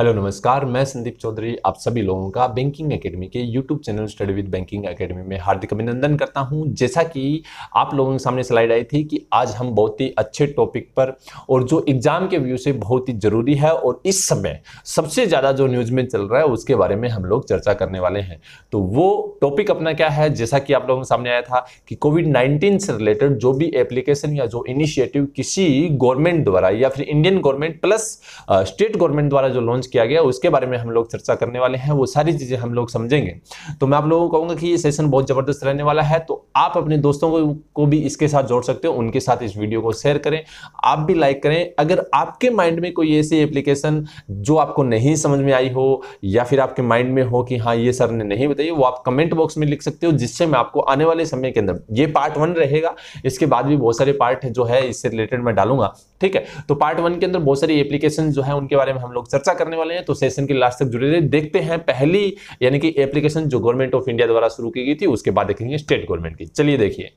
Hello नमस्कार, मैं संदीप चौधरी आप सभी लोगों का बैंकिंग एकेडमी के YouTube channel study with banking academy में हार्दिक अभिनंदन करता हूं। जैसा कि आप लोगों के सामने स्लाइड आई थी कि आज हम बहुत ही अच्छे टॉपिक पर और जो एग्जाम के व्यू से बहुत ही जरूरी है और इस समय सबसे ज़्यादा जो न्यूज में चल रहा है उसके बारे में हम लोग चर्चा करने वाले हैं। तो वो टॉपिक अपना क्या है, जैसा कि आप लोगों के सामने आया था कि कोविड-19 से रिलेटेड जो भी एप्लीकेशन या जो इनिशिएटिव किसी गवर्नमेंट द्वारा या फिर Indian government plus state government द्वारा जो लॉन्च किया गया उसके बारे में हम लोग चर्चा करने वाले हैं, वो सारी चीजें हम लोग समझेंगे। तो मैं आप लोगों को कहूंगा कि ये सेशन बहुत जबरदस्त रहने वाला है, तो आप अपने दोस्तों को भी इसके साथ जोड़ सकते हो, उनके साथ इस वीडियो को शेयर करें, आप भी लाइक करें। अगर आपके माइंड में कोई ऐसी एप्लीकेशन जो आपको नहीं समझ में आई हो या फिर आपके माइंड में हो कि हाँ ये सर ने नहीं बताई, वो आप कमेंट बॉक्स में लिख सकते हो, जिससे मैं आपको आने वाले समय के अंदर, ये पार्ट 1 रहेगा, इसके बाद भी बहुत सारे पार्ट जो है इससे रिलेटेड मैं डालूंगा। ठीक है, तो पार्ट 1 के अंदर बहुत सारी एप्लीकेशन जो है उनके बारे में हम लोग चर्चा करने वाले हैं, तो सेशन के लास्ट तक जुड़े रहिए। देखते हैं पहली यानी कि एप्लीकेशन जो गवर्नमेंट ऑफ इंडिया द्वारा शुरू की गई थी, उसके बाद देखेंगे स्टेट गवर्नमेंट की। चलिए देखिए,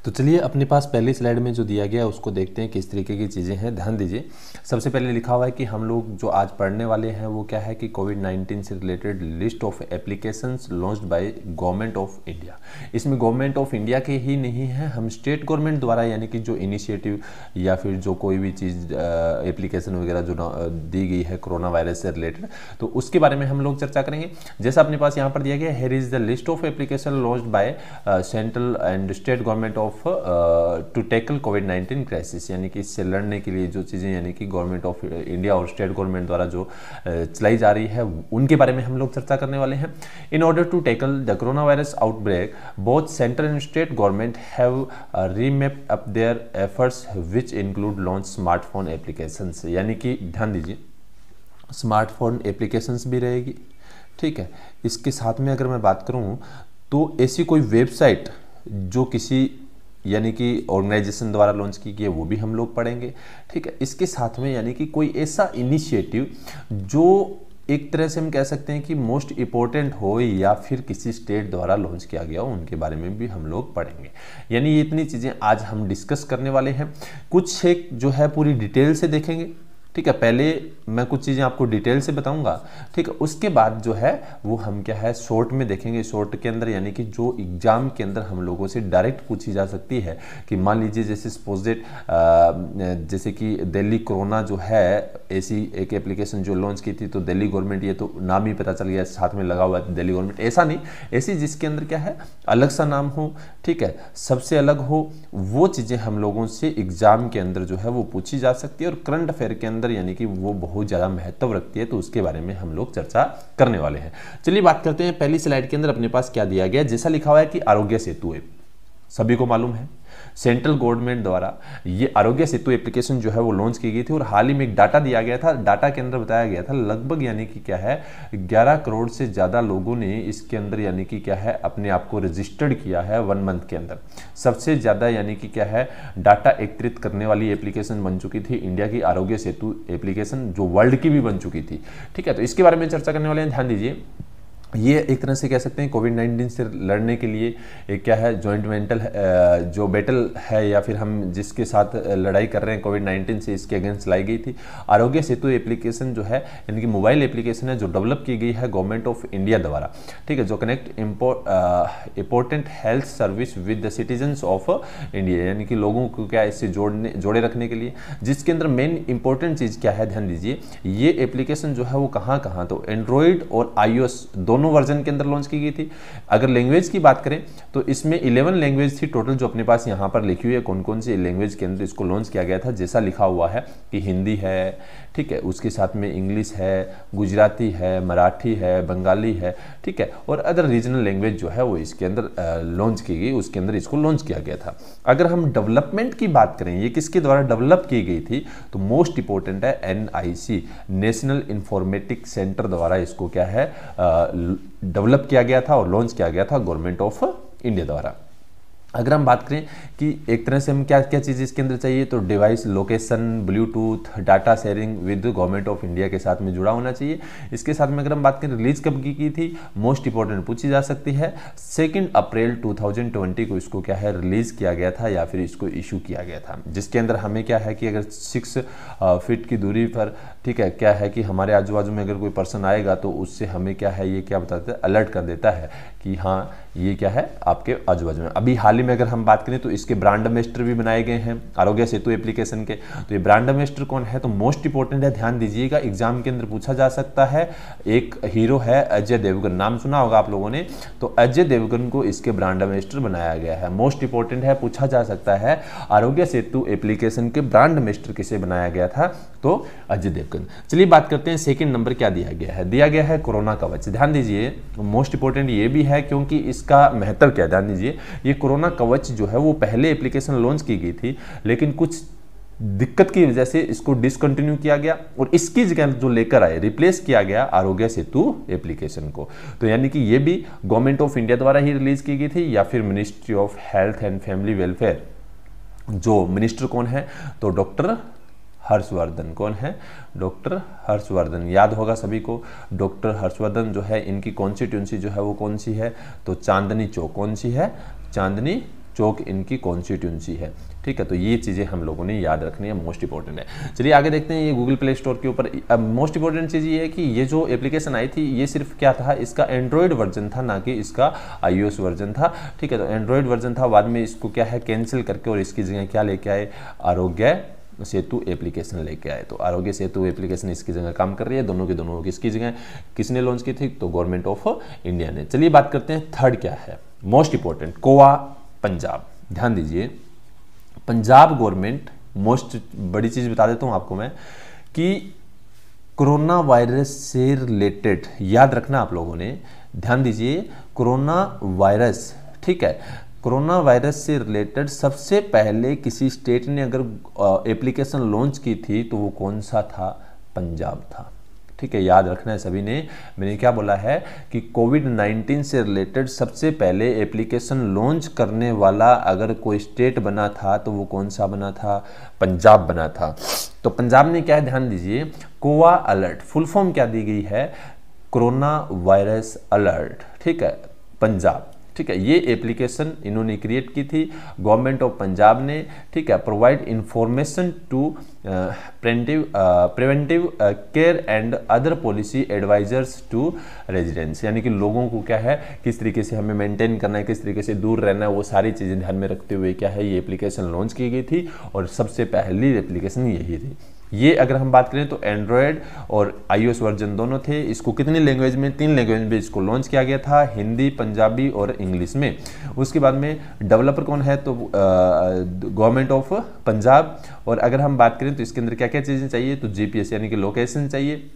तो चलिए अपने पास पहली स्लाइड में जो दिया गया है उसको देखते हैं किस तरीके की चीज़ें हैं। ध्यान दीजिए, सबसे पहले लिखा हुआ है कि हम लोग जो आज पढ़ने वाले हैं वो क्या है कि कोविड-19 से related list of applications launched by government of India. इसमें गवर्नमेंट ऑफ इंडिया के ही नहीं है, हम स्टेट गवर्नमेंट द्वारा यानी कि जो इनिशिएटिव या फिर जो कोई भी चीज़ एप्लीकेशन वगैरह जो दी गई है कोरोना वायरस से रिलेटेड, तो उसके बारे में हम लोग चर्चा करेंगे। जैसा अपने पास यहाँ पर दिया गया, here is the list of application launched by central and state government of to tackle कोविड-19 क्राइसिस, यानी कि इससे लड़ने के लिए जो चीज़ें यानी कि गवर्नमेंट ऑफ इंडिया और स्टेट गवर्नमेंट द्वारा जो चलाई जा रही है उनके बारे में हम लोग चर्चा करने वाले हैं। In order to tackle the corona virus outbreak, both central and state government have remapped up their efforts which include launch smartphone applications, यानी कि ध्यान दीजिए स्मार्टफोन एप्लीकेशंस भी रहेगी। ठीक है, इसके साथ में अगर मैं बात करूं तो ऐसी कोई वेबसाइट जो किसी यानी कि ऑर्गेनाइजेशन द्वारा लॉन्च की गई है वो भी हम लोग पढ़ेंगे। ठीक है, इसके साथ में यानी कि कोई ऐसा इनिशिएटिव जो एक तरह से हम कह सकते हैं कि मोस्ट इम्पोर्टेंट हो या फिर किसी स्टेट द्वारा लॉन्च किया गया हो, उनके बारे में भी हम लोग पढ़ेंगे। यानी ये इतनी चीज़ें आज हम डिस्कस करने वाले हैं। कुछ एक जो है पूरी डिटेल से देखेंगे। ठीक है, पहले मैं कुछ चीज़ें आपको डिटेल से बताऊंगा। ठीक है, उसके बाद जो है वो हम क्या है शॉर्ट में देखेंगे। शॉर्ट के अंदर यानी कि जो एग्जाम के अंदर हम लोगों से डायरेक्ट पूछी जा सकती है कि मान लीजिए जैसे सपोजेड जैसे कि दिल्ली कोरोना जो है ऐसी एक एप्लीकेशन जो लॉन्च की थी, तो दिल्ली गवर्नमेंट, ये तो नाम ही पता चल गया, साथ में लगा हुआ है दिल्ली गवर्नमेंट। ऐसा नहीं, ऐसी जिसके अंदर क्या है अलग सा नाम हो, ठीक है, सबसे अलग हो, वो चीज़ें हम लोगों से एग्जाम के अंदर जो है वो पूछी जा सकती है और करंट अफेयर के अंदर यानी कि वो बहुत ज़्यादा महत्व रखती है, तो उसके बारे में हम लोग चर्चा करने वाले हैं। चलिए बात करते हैं पहली स्लाइड के अंदर अपने पास क्या दिया गया। जैसा लिखा हुआ है कि आरोग्य सेतु ऐप, सभी को मालूम है सेंट्रल गवर्नमेंट द्वारा ये आरोग्य सेतु एप्लीकेशन जो है वो लॉन्च की गई थी और हाल ही में एक डाटा दिया गया था। डाटा के अंदर बताया गया था लगभग यानी कि क्या है 11 करोड़ से ज़्यादा लोगों ने इसके अंदर यानी कि क्या है अपने आप को रजिस्टर्ड किया है 1 मंथ के अंदर। सबसे ज़्यादा यानी कि क्या है डाटा एकत्रित करने वाली एप्लीकेशन बन चुकी थी इंडिया की आरोग्य सेतु एप्लीकेशन, जो वर्ल्ड की भी बन चुकी थी। ठीक है, तो इसके बारे में चर्चा करने वाले हैं। ध्यान दीजिए, ये एक तरह से कह सकते हैं कोविड-19 से लड़ने के लिए एक क्या है जॉइंट मेंटल जो बैटल है या फिर हम जिसके साथ लड़ाई कर रहे हैं कोविड-19 से, इसके अगेंस्ट लाई गई थी आरोग्य सेतु एप्लीकेशन जो है, यानी कि मोबाइल एप्लीकेशन है जो डेवलप की गई है गवर्नमेंट ऑफ इंडिया द्वारा। ठीक है, जो connect important health service with the citizens of India, यानी कि लोगों को क्या इससे जोड़े रखने के लिए, जिसके अंदर मेन इंपॉर्टेंट चीज़ क्या है, ध्यान दीजिए, ये एप्लीकेशन जो है वो कहाँ तो एंड्रॉयड और iOS दोनों वर्जन के अंदर लॉन्च की गई थी। अगर लैंग्वेज की बात करें तो इसमें 11 लैंग्वेज थी टोटल, जो अपने पास यहाँ पर लिखी हुई है कौन कौन सी लैंग्वेज के अंदर इसको लॉन्च किया गया था। जैसा लिखा हुआ है कि हिंदी है, ठीक है, उसके साथ में इंग्लिश है, गुजराती है, मराठी है, बंगाली है, ठीक है, और अदर रीजनल लैंग्वेज जो है वो इसके अंदर लॉन्च की गई, उसके अंदर इसको लॉन्च किया गया था। अगर हम डेवलपमेंट की बात करें, ये किसके द्वारा डेवलप की गई थी, तो मोस्ट इंपॉर्टेंट है NIC नेशनल इंफॉर्मेटिक सेंटर द्वारा इसको क्या है डेवलप किया गया था और लॉन्च किया गया था गवर्नमेंट ऑफ इंडिया द्वारा। अगर हम बात करें कि एक तरह से हम क्या क्या चीज़ इसके अंदर चाहिए, तो device location, Bluetooth, data sharing with government of India के साथ में जुड़ा होना चाहिए। इसके साथ में अगर हम बात करें रिलीज कब की थी, मोस्ट इंपॉर्टेंट पूछी जा सकती है। 2 अप्रैल 2020 को इसको क्या है रिलीज किया गया था या फिर इसको इशू किया गया था, जिसके अंदर हमें क्या है कि अगर 6 फीट की दूरी पर, ठीक है, क्या है कि हमारे आजू बाजू में अगर कोई पर्सन आएगा तो उससे हमें क्या है, ये क्या बताता है, अलर्ट कर देता है कि हाँ ये क्या है आपके आजू बाजू में। अभी हाल ही में अगर हम बात करें तो इसके ब्रांड एम्बेसडर भी बनाए गए हैं आरोग्य सेतु एप्लीकेशन के। तो ये ब्रांड एम्बेसडर कौन है, तो मोस्ट इंपॉर्टेंट है, ध्यान दीजिएगा, एग्जाम के अंदर पूछा जा सकता है। एक हीरो है अजय देवगन, नाम सुना होगा आप लोगों ने, तो अजय देवगन को इसके ब्रांड एम्बेसडर बनाया गया है। मोस्ट इंपॉर्टेंट है, पूछा जा सकता है आरोग्य सेतु एप्लीकेशन के ब्रांड एम्बेसडर किसे बनाया गया था, तो अजय देवगन। चलिए बात करते हैं सेकंड नंबर क्या दिया गया है। दिया गया है कोरोना कवच। ध्यान दीजिए, मोस्ट इंपॉर्टेंट ये भी है क्योंकि इसका महत्व क्या, ध्यान दीजिए, ये कोरोना कवच जो है वो पहले एप्लीकेशन लॉन्च की गई थी, लेकिन कुछ दिक्कत की वजह से इसको डिसकंटिन्यू किया गया और इसकी जगह जो लेकर आए, रिप्लेस किया गया आरोग्य सेतु एप्लीकेशन को। तो यानी कि ये भी गवर्नमेंट ऑफ इंडिया द्वारा ही रिलीज की गई थी या फिर ministry of health and family welfare, जो मिनिस्टर कौन है, तो डॉक्टर हर्षवर्धन। कौन है, डॉक्टर हर्षवर्धन। याद होगा सभी को, डॉक्टर हर्षवर्धन जो है इनकी कॉन्स्टिट्यूंसी जो है वो कौन सी है, तो चांदनी चौक। कौन सी है, चांदनी चौक इनकी कॉन्स्टिट्यूंसी है। ठीक है, तो ये चीज़ें हम लोगों ने याद रखनी है, मोस्ट इंपॉर्टेंट है। चलिए आगे देखते हैं, ये गूगल प्ले स्टोर के ऊपर मोस्ट इंपॉर्टेंट चीज़ ये है कि ये जो एप्लीकेशन आई थी ये सिर्फ क्या था, इसका एंड्रॉयड वर्जन था, ना कि इसका iOS वर्जन था। ठीक है, तो एंड्रॉयड वर्जन था, बाद में इसको क्या है कैंसिल करके और इसकी जगह क्या लेके आए, आरोग्य सेतु एप्लीकेशन लेके आए। तो आरोग्य सेतु एप्लीकेशन इसकी जगह काम कर रही है, दोनों के दोनों किसकी जगह, किसने लॉन्च की थी, तो गवर्नमेंट ऑफ इंडिया ने। चलिए बात करते हैं थर्ड क्या है, मोस्ट इंपॉर्टेंट, गोवा पंजाब। ध्यान दीजिए, पंजाब गवर्नमेंट, मोस्ट बड़ी चीज बता देता हूं आपको मैं कि कोरोना वायरस से रिलेटेड, याद रखना आप लोगों ने, ध्यान दीजिए, कोरोना वायरस, ठीक है, कोरोना वायरस से रिलेटेड सबसे पहले किसी स्टेट ने अगर एप्लीकेशन लॉन्च की थी तो वो कौन सा था, पंजाब था। ठीक है, याद रखना है सभी ने, मैंने क्या बोला है कि कोविड-19 से रिलेटेड सबसे पहले एप्लीकेशन लॉन्च करने वाला अगर कोई स्टेट बना था तो वो कौन सा बना था, पंजाब बना था। तो पंजाब ने क्या है, ध्यान दीजिए, कोवा अलर्ट, फुल फॉर्म क्या दी गई है, कोरोना वायरस अलर्ट। ठीक है, पंजाब, ठीक है, ये एप्लीकेशन इन्होंने क्रिएट की थी, गवर्नमेंट ऑफ पंजाब ने। ठीक है, provide information to preventive care and other policy advisers to residents, यानी कि लोगों को क्या है, किस तरीके से हमें मेंटेन करना है, किस तरीके से दूर रहना है, वो सारी चीज़ें ध्यान में रखते हुए क्या है ये एप्लीकेशन लॉन्च की गई थी और सबसे पहली एप्लीकेशन यही थी। ये अगर हम बात करें तो एंड्रॉयड और iOS वर्जन दोनों थे। इसको कितनी लैंग्वेज में, 3 लैंग्वेज में इसको लॉन्च किया गया था, हिंदी, पंजाबी और इंग्लिश में। उसके बाद में डेवलपर कौन है, तो गवर्नमेंट ऑफ पंजाब। और अगर हम बात करें तो इसके अंदर क्या क्या चीज़ें चाहिए, तो GPS यानी कि लोकेशन चाहिए,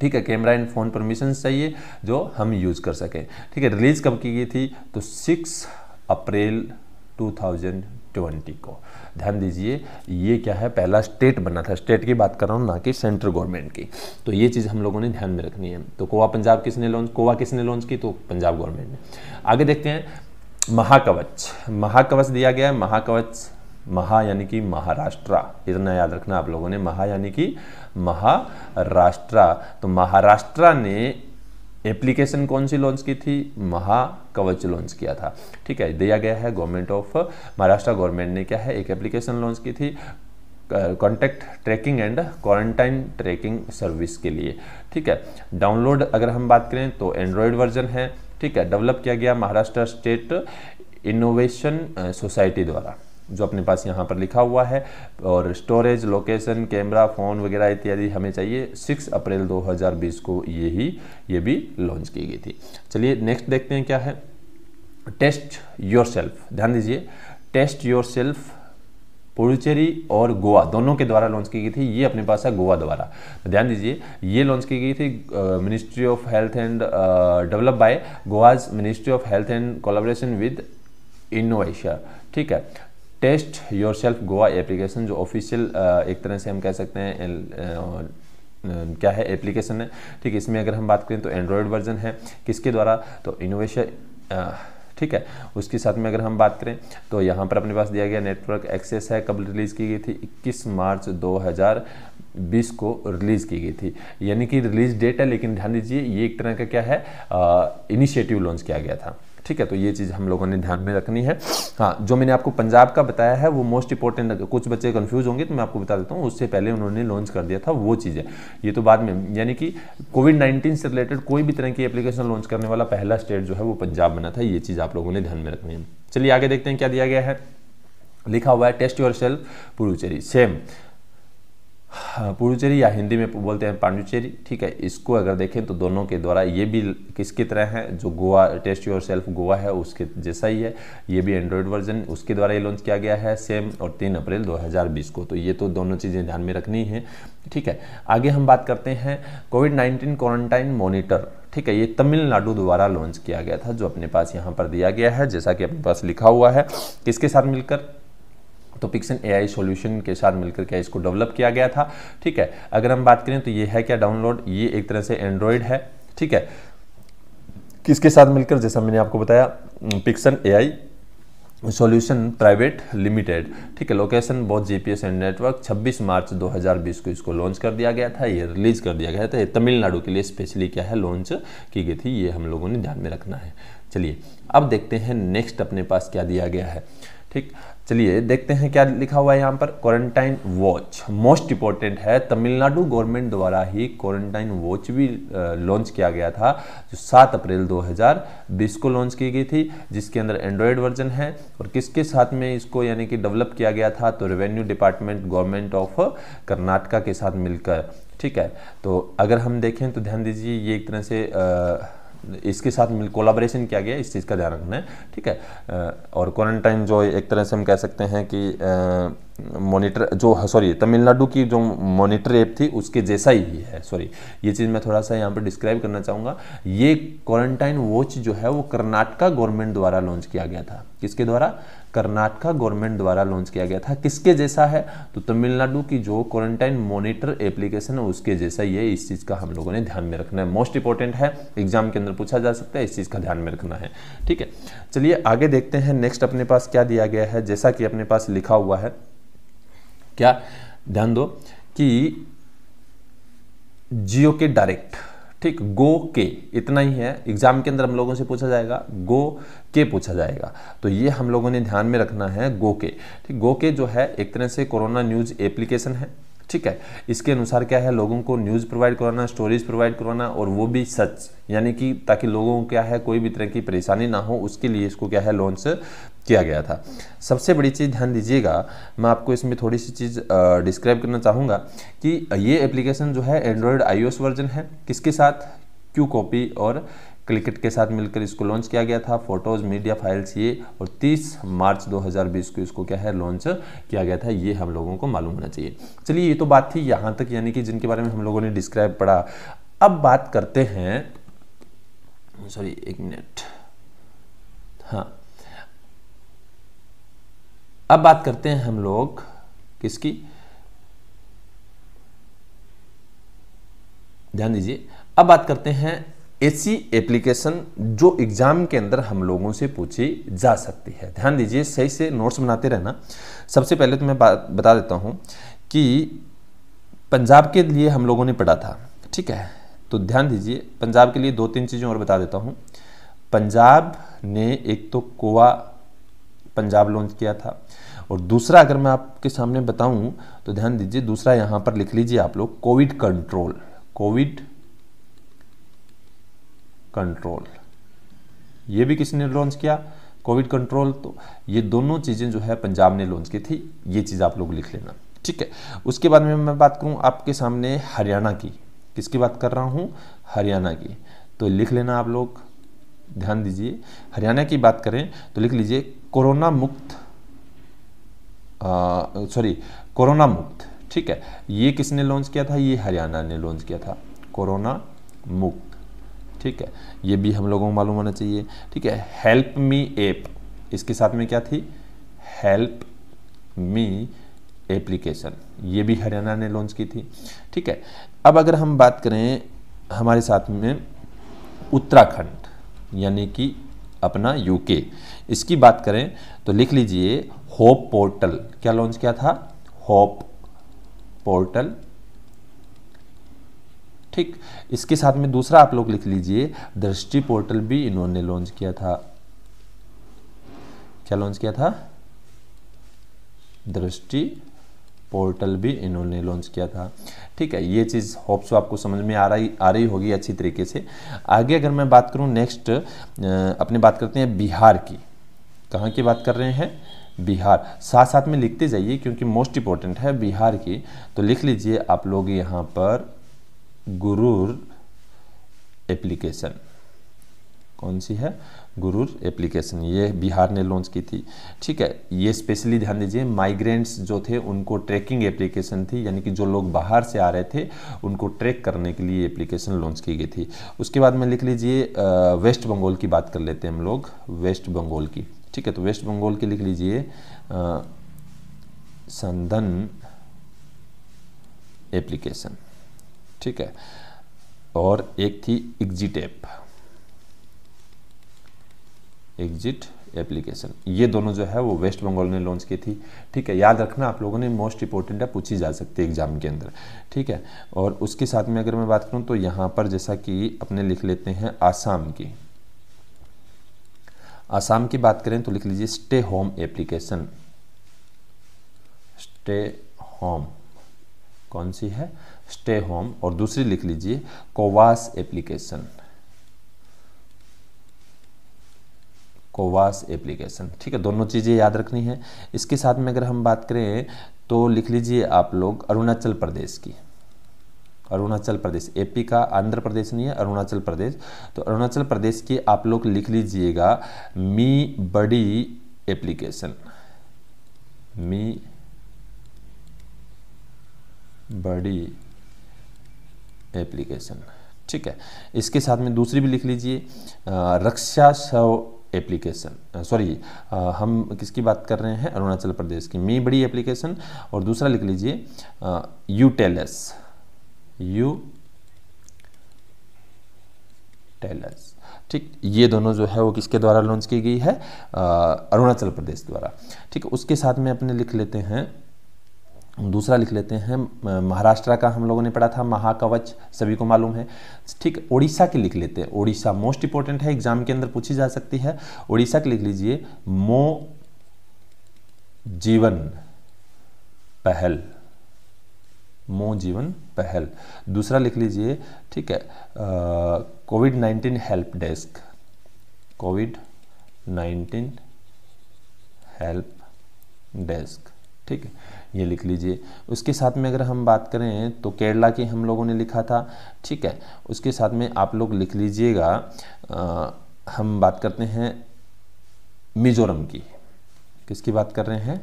ठीक है, कैमरा एंड फोन परमिशन चाहिए जो हम यूज़ कर सकें। ठीक है, रिलीज कब की गई थी, तो 6 अप्रैल 2020 को। ध्यान दीजिए, ये क्या है, पहला स्टेट बना था, स्टेट की बात कर रहा हूँ ना कि सेंट्रल गवर्नमेंट की। तो ये चीज़ हम लोगों ने ध्यान में रखनी है। तो कोवा किसने लॉन्च की, तो पंजाब गवर्नमेंट ने। आगे देखते हैं, महाकवच। महाकवच दिया गया है, महाकवच, महा यानी कि महाराष्ट्र, इतना याद रखना आप लोगों ने, महा यानी कि महाराष्ट्र। तो महाराष्ट्र ने एप्लीकेशन कौन सी लॉन्च की थी, महाकवच लॉन्च किया था। ठीक है, दिया गया है गवर्नमेंट ऑफ महाराष्ट्र गवर्नमेंट ने क्या है एक एप्लीकेशन लॉन्च की थी contact tracking and quarantine tracking service के लिए। ठीक है, डाउनलोड अगर हम बात करें तो एंड्रॉयड वर्जन है। ठीक है, डेवलप किया गया महाराष्ट्र स्टेट इनोवेशन सोसाइटी द्वारा, जो अपने पास यहाँ पर लिखा हुआ है। और स्टोरेज, लोकेशन, कैमरा, फ़ोन वगैरह इत्यादि हमें चाहिए। 6 अप्रैल 2020 को ये भी लॉन्च की गई थी। चलिए नेक्स्ट देखते हैं क्या है, टेस्ट योरसेल्फ। ध्यान दीजिए, टेस्ट योरसेल्फ पुडुचेरी और गोवा दोनों के द्वारा लॉन्च की गई थी। ये अपने पास है गोवा द्वारा। ध्यान दीजिए, ये लॉन्च की गई थी ministry of health and develop by Goa's ministry of health and collaboration with innovation. ठीक है, टेस्ट योरसेल्फ गोवा एप्लीकेशन जो ऑफिशियल एक तरह से हम कह सकते हैं क्या है एप्लीकेशन है। ठीक है, इसमें अगर हम बात करें तो एंड्रॉयड वर्जन है, किसके द्वारा, तो इनोवेशन। ठीक है। उसके साथ में अगर हम बात करें तो यहाँ पर अपने पास दिया गया नेटवर्क एक्सेस है, कब रिलीज़ की गई थी, 21 मार्च 2020 को रिलीज़ की गई थी, यानी कि रिलीज डेट है, लेकिन ध्यान दीजिए ये एक तरह का क्या है, इनिशिएटिव लॉन्च किया गया था, ठीक है। तो ये चीज़ हम लोगों ने ध्यान में रखनी है। हाँ, जो मैंने आपको पंजाब का बताया है वो मोस्ट इंपॉर्टेंट, कुछ बच्चे कंफ्यूज होंगे तो मैं आपको बता देता हूँ, उससे पहले उन्होंने लॉन्च कर दिया था वो चीज़ है, ये तो बाद में, यानी कि कोविड-19 से रिलेटेड कोई भी तरह की एप्लीकेशन लॉन्च करने वाला पहला स्टेट जो है वो पंजाब बना था, ये चीज़ आप लोगों ने ध्यान में रखनी है। चलिए आगे देखते हैं क्या दिया गया है। लिखा हुआ है test yourself Puducherry, same Puducherry या हिंदी में बोलते हैं पांडुचेरी, ठीक है। इसको अगर देखें तो दोनों के द्वारा ये भी किसकी तरह है, जो Goa test yourself Goa है उसके जैसा ही है, ये भी एंड्रॉयड वर्जन उसके द्वारा ये लॉन्च किया गया है सेम, और 3 अप्रैल 2020 को। तो ये तो दोनों चीज़ें ध्यान में रखनी है, ठीक है। आगे हम बात करते हैं कोविड-19 क्वारंटाइन मॉनिटर, ठीक है। ये तमिलनाडु द्वारा लॉन्च किया गया था, जो अपने पास यहाँ पर दिया गया है, जैसा कि अपने पास लिखा हुआ है, किसके साथ मिलकर, तो पिक्सन AI सॉल्यूशन के साथ मिलकर क्या इसको डेवलप किया गया था, ठीक है। अगर हम बात करें तो ये है क्या डाउनलोड, ये एक तरह से एंड्रॉयड है, ठीक है। किसके साथ मिलकर, जैसा मैंने आपको बताया, पिक्सन AI सॉल्यूशन प्राइवेट लिमिटेड, ठीक है। लोकेशन बहुत GPS एंड नेटवर्क, 26 मार्च 2020 को इसको लॉन्च कर दिया गया था, ये रिलीज कर दिया गया था, ये तमिलनाडु के लिए स्पेशली क्या है लॉन्च की गई थी, ये हम लोगों ने ध्यान में रखना है। चलिए अब देखते हैं नेक्स्ट अपने पास क्या दिया गया है, ठीक। चलिए देखते हैं क्या लिखा हुआ है यहाँ पर, क्वारंटाइन वॉच मोस्ट इंपॉर्टेंट है, तमिलनाडु गवर्नमेंट द्वारा ही क्वारंटाइन वॉच भी लॉन्च किया गया था, जो 7 अप्रैल 2020 को लॉन्च की गई थी, जिसके अंदर एंड्रॉयड वर्जन है, और किसके साथ में इसको यानी कि डेवलप किया गया था, तो revenue department government of Karnataka के साथ मिलकर, ठीक है। तो अगर हम देखें तो ध्यान दीजिए ये एक तरह से इसके साथ मिल कोलाबोरेशन किया गया, इस चीज़ का ध्यान रखना है, ठीक है। और क्वारंटाइन जो एक तरह से हम कह सकते हैं कि मॉनिटर जो सॉरी तमिलनाडु की जो मॉनिटर ऐप थी उसके जैसा ही है, सॉरी ये चीज़ मैं थोड़ा सा यहाँ पर डिस्क्राइब करना चाहूँगा। ये क्वारंटाइन वॉच जो है वो कर्नाटका गवर्नमेंट द्वारा लॉन्च किया गया था, किसके द्वारा, कर्नाटका गवर्नमेंट द्वारा लॉन्च किया गया था, किसके जैसा है, तो तमिलनाडु की जो क्वारंटाइन मॉनिटर एप्लीकेशन है उसके जैसा ही है, इस चीज़ का हम लोगों ने ध्यान में रखना है, मोस्ट इंपॉर्टेंट है, एग्जाम के अंदर पूछा जा सकता है, इस चीज़ का ध्यान में रखना है, ठीक है। चलिए आगे देखते हैं नेक्स्ट अपने पास क्या दिया गया है, जैसा कि अपने पास लिखा हुआ है, क्या ध्यान दो कि जियो के डायरेक्ट, ठीक, गो के, इतना ही है, एग्जाम के अंदर हम लोगों से पूछा जाएगा, गो के पूछा जाएगा, तो ये हम लोगों ने ध्यान में रखना है, गो के, ठीक। गो के जो है एक तरह से कोरोना न्यूज़ एप्लीकेशन है, ठीक है। इसके अनुसार क्या है, लोगों को न्यूज़ प्रोवाइड करवाना, स्टोरीज प्रोवाइड करवाना, और वो भी सच, यानी कि ताकि लोगों को क्या है कोई भी तरह की परेशानी ना हो, उसके लिए इसको क्या है लॉन्च किया गया था। सबसे बड़ी चीज़ ध्यान दीजिएगा, मैं आपको इसमें थोड़ी सी चीज़ डिस्क्राइब करना चाहूँगा कि ये एप्लीकेशन जो है एंड्रॉयड iOS वर्जन है, किसके साथ, क्यू कॉपी और क्लिकेट के साथ मिलकर इसको लॉन्च किया गया था, फोटोज़ मीडिया फाइल्स ये, और 30 मार्च 2020 को इसको क्या है लॉन्च किया गया था, ये हम लोगों को मालूम होना चाहिए। चलिए ये तो बात थी यहाँ तक, यानी कि जिनके बारे में हम लोगों ने डिस्क्राइब पढ़ा। अब बात करते हैं, सॉरी एक मिनट, हाँ, अब बात करते हैं हम लोग किसकी, ध्यान दीजिए, अब बात करते हैं ऐसी एप्लीकेशन जो एग्जाम के अंदर हम लोगों से पूछी जा सकती है। ध्यान दीजिए, सही से नोट्स बनाते रहना। सबसे पहले तो मैं बता देता हूं कि पंजाब के लिए हम लोगों ने पढ़ा था, ठीक है, तो ध्यान दीजिए, पंजाब के लिए 2-3 चीज़ें और बता देता हूं। पंजाब ने एक तो कोवा पंजाब लॉन्च किया था, और दूसरा अगर मैं आपके सामने बताऊं तो ध्यान दीजिए, दूसरा यहां पर लिख लीजिए आप लोग, कोविड कंट्रोल, कोविड कंट्रोल, ये भी किसने लॉन्च किया, कोविड कंट्रोल। तो ये दोनों चीज़ें जो है पंजाब ने लॉन्च की थी, ये चीज़ आप लोग लिख लेना, ठीक है। उसके बाद में मैं बात करूं आपके सामने हरियाणा की, किसकी बात कर रहा हूं, हरियाणा की, तो लिख लेना आप लोग, ध्यान दीजिए, हरियाणा की बात करें तो लिख लीजिए कोरोना मुक्त, कोरोना मुक्त, ठीक है। ये किसने लॉन्च किया था, ये हरियाणा ने लॉन्च किया था, कोरोना मुक्त, ठीक है, ये भी हम लोगों को मालूम होना चाहिए, ठीक है। हेल्प मी ऐप, इसके साथ में क्या थी, हेल्प मी एप्लीकेशन, ये भी हरियाणा ने लॉन्च की थी, ठीक है। अब अगर हम बात करें हमारे साथ में उत्तराखंड, यानी कि अपना यूके। इसकी बात करें तो लिख लीजिए होप पोर्टल, क्या लॉन्च किया था? Hope portal. ठीक, इसके साथ में दूसरा आप लोग लिख लीजिए दृष्टि पोर्टल भी इन्होंने लॉन्च किया था। क्या लॉन्च किया था? दृष्टि पोर्टल भी इन्होंने लॉन्च किया था। ठीक है, ये चीज़ होप सो आपको समझ में आ रही होगी अच्छी तरीके से। आगे अगर मैं बात करूं नेक्स्ट, अपने बात करते हैं बिहार की। कहाँ की बात कर रहे हैं? बिहार। साथ साथ में लिखते जाइए क्योंकि मोस्ट इंपॉर्टेंट है बिहार की। तो लिख लीजिए आप लोग यहाँ पर गुरुर एप्लीकेशन। कौन सी है? गुरुर एप्लीकेशन, ये बिहार ने लॉन्च की थी। ठीक है, ये स्पेशली ध्यान दीजिए माइग्रेंट्स जो थे उनको ट्रैकिंग एप्लीकेशन थी, यानी कि जो लोग बाहर से आ रहे थे उनको ट्रैक करने के लिए एप्लीकेशन लॉन्च की गई थी। उसके बाद में लिख लीजिए वेस्ट बंगाल की बात कर लेते हैं हम लोग, वेस्ट बंगाल की। ठीक है, तो वेस्ट बंगाल की लिख लीजिए संदन एप्लीकेशन। ठीक है, और एक थी एग्जिट ऐप, एग्जिट एप्लीकेशन। ये दोनों जो है वो वेस्ट बंगाल ने लॉन्च की थी। ठीक है, याद रखना आप लोगों ने, मोस्ट इंपॉर्टेंट है, पूछी जा सकती है एग्जाम के अंदर। ठीक है, और उसके साथ में अगर मैं बात करूं तो यहाँ पर जैसा कि अपने लिख लेते हैं आसाम की। आसाम की बात करें तो लिख लीजिए stay home application. Stay home, कौन सी है? Stay home. और दूसरी लिख लीजिए कोवास एप्लीकेशन, कोवास एप्लीकेशन। ठीक है, दोनों चीज़ें याद रखनी है। इसके साथ में अगर हम बात करें तो लिख लीजिए आप लोग अरुणाचल प्रदेश की। अरुणाचल प्रदेश, एपी का, आंध्र प्रदेश नहीं है, अरुणाचल प्रदेश। तो अरुणाचल प्रदेश की आप लोग लिख लीजिएगा मी बड़ी एप्लीकेशन, मी बड़ी एप्लीकेशन। ठीक है, इसके साथ में दूसरी भी लिख लीजिए रक्षा शव एप्लीकेशन। सॉरी, हम किसकी बात कर रहे हैं? अरुणाचल प्रदेश की, मी बड़ी एप्लीकेशन। और दूसरा लिख लीजिए यू टेलस, यू टेलस। ठीक, ये दोनों जो है वो किसके द्वारा लॉन्च की गई है? अरुणाचल प्रदेश द्वारा। ठीक है, उसके साथ में अपने लिख लेते हैं, दूसरा लिख लेते हैं महाराष्ट्र का, हम लोगों ने पढ़ा था महाकवच, सभी को मालूम है। ठीक, उड़ीसा की लिख लेते हैं। उड़ीसा मोस्ट इंपॉर्टेंट है, एग्जाम के अंदर पूछी जा सकती है। उड़ीसा की लिख लीजिए मो जीवन पहल, मो जीवन पहल। दूसरा लिख लीजिए, ठीक है, कोविड-19 हेल्प डेस्क, कोविड-19 हेल्प डेस्क। ठीक है, ये लिख लीजिए। उसके साथ में अगर हम बात करें तो केरला की हम लोगों ने लिखा था। ठीक है, उसके साथ में आप लोग लिख लीजिएगा हम बात करते हैं मिजोरम की। किसकी बात कर रहे हैं?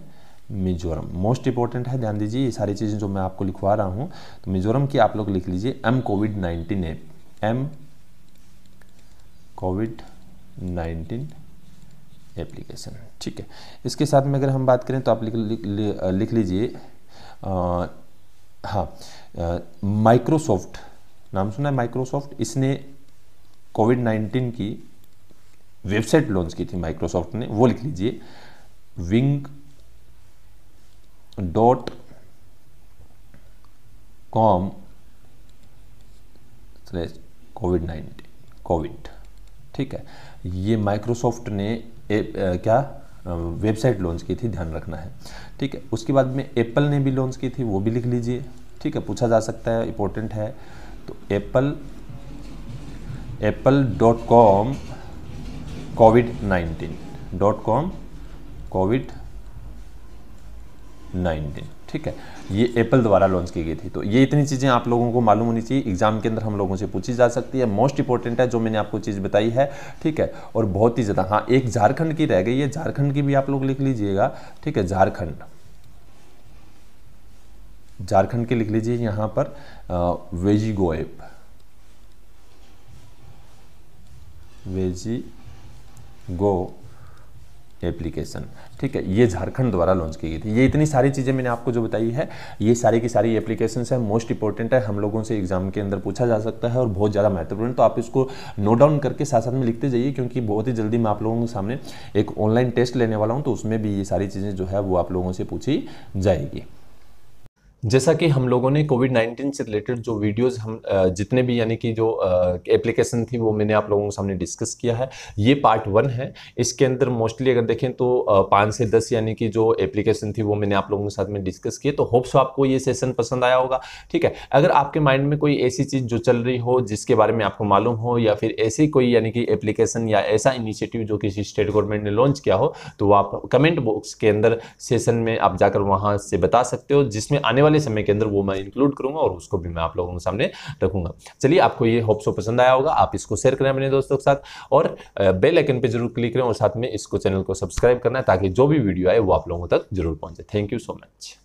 मिजोरम। मोस्ट इंपॉर्टेंट है, ध्यान दीजिए ये सारी चीज़ें जो मैं आपको लिखवा रहा हूँ। तो मिजोरम की आप लोग लिख लीजिए एम कोविड-19 ऐप, एम कोविड-19 एप्लीकेशन। ठीक है, इसके साथ में अगर हम बात करें तो आप लिख लीजिए हाँ, माइक्रोसॉफ्ट, नाम सुना है माइक्रोसॉफ्ट? इसने कोविड-19 की वेबसाइट लॉन्च की थी माइक्रोसॉफ्ट ने, वो लिख लीजिए wing.com/COVID-19 कोविड। ठीक है, ये माइक्रोसॉफ्ट ने क्या वेबसाइट लॉन्च की थी, ध्यान रखना है। ठीक है, उसके बाद में एप्पल ने भी लॉन्च की थी, वो भी लिख लीजिए। ठीक है, पूछा जा सकता है, इंपॉर्टेंट है। तो apple.com COVID-19 COVID-19। ठीक है, ये एप्पल द्वारा लॉन्च की गई थी। तो ये इतनी चीज़ें आप लोगों को मालूम होनी चाहिए, एग्जाम के अंदर हम लोगों से पूछी जा सकती है। मोस्ट इंपॉर्टेंट है जो मैंने आपको चीज़ बताई है। ठीक है, और बहुत ही ज़्यादा, हाँ एक झारखंड की रह गई है, झारखंड की भी आप लोग लिख लीजिएगा। ठीक है, झारखंड के लिख लीजिए यहाँ पर वेजिगो ऐप, वेजिगो एप्लीकेशन, ठीक है, ये झारखंड द्वारा लॉन्च की गई थी। ये इतनी सारी चीज़ें मैंने आपको जो बताई है, ये सारी की सारी एप्लीकेशन है, मोस्ट इंपॉर्टेंट है, हम लोगों से एग्जाम के अंदर पूछा जा सकता है और बहुत ज़्यादा महत्वपूर्ण। तो आप इसको नोट डाउन करके साथ साथ में लिखते जाइए, क्योंकि बहुत ही जल्दी मैं आप लोगों के सामने एक ऑनलाइन टेस्ट लेने वाला हूँ, तो उसमें भी ये सारी चीज़ें जो है वो आप लोगों से पूछी जाएगी। जैसा कि हम लोगों ने कोविड-19 से रिलेटेड जो वीडियोस हम जितने भी यानी कि जो एप्लीकेशन थी वो मैंने आप लोगों के सामने डिस्कस किया है। ये पार्ट 1 है। इसके अंदर मोस्टली अगर देखें तो 5 से 10 यानी कि जो एप्लीकेशन थी वो मैंने आप लोगों के साथ में डिस्कस किए। तो होप सो आपको ये सेशन पसंद आया होगा, ठीक है। अगर आपके माइंड में कोई ऐसी चीज़ जो चल रही हो जिसके बारे में आपको मालूम हो, या फिर ऐसी कोई यानी कि एप्लीकेशन या ऐसा इनिशिएटिव जो किसी स्टेट गवर्नमेंट ने लॉन्च किया हो, तो आप कमेंट बॉक्स के अंदर सेशन में आप जाकर वहाँ से बता सकते हो, जिसमें आने वाले समय के अंदर वो मैं इंक्लूड करूंगा और उसको भी मैं आप लोगों के सामने रखूंगा। चलिए, आपको ये होप सो पसंद आया होगा। आप इसको शेयर करें अपने दोस्तों के साथ और बेल आइकन पे जरूर क्लिक करें और साथ में इसको चैनल को सब्सक्राइब करना है, ताकि जो भी वीडियो आए वो आप लोगों तक जरूर पहुंचे। Thank you so much.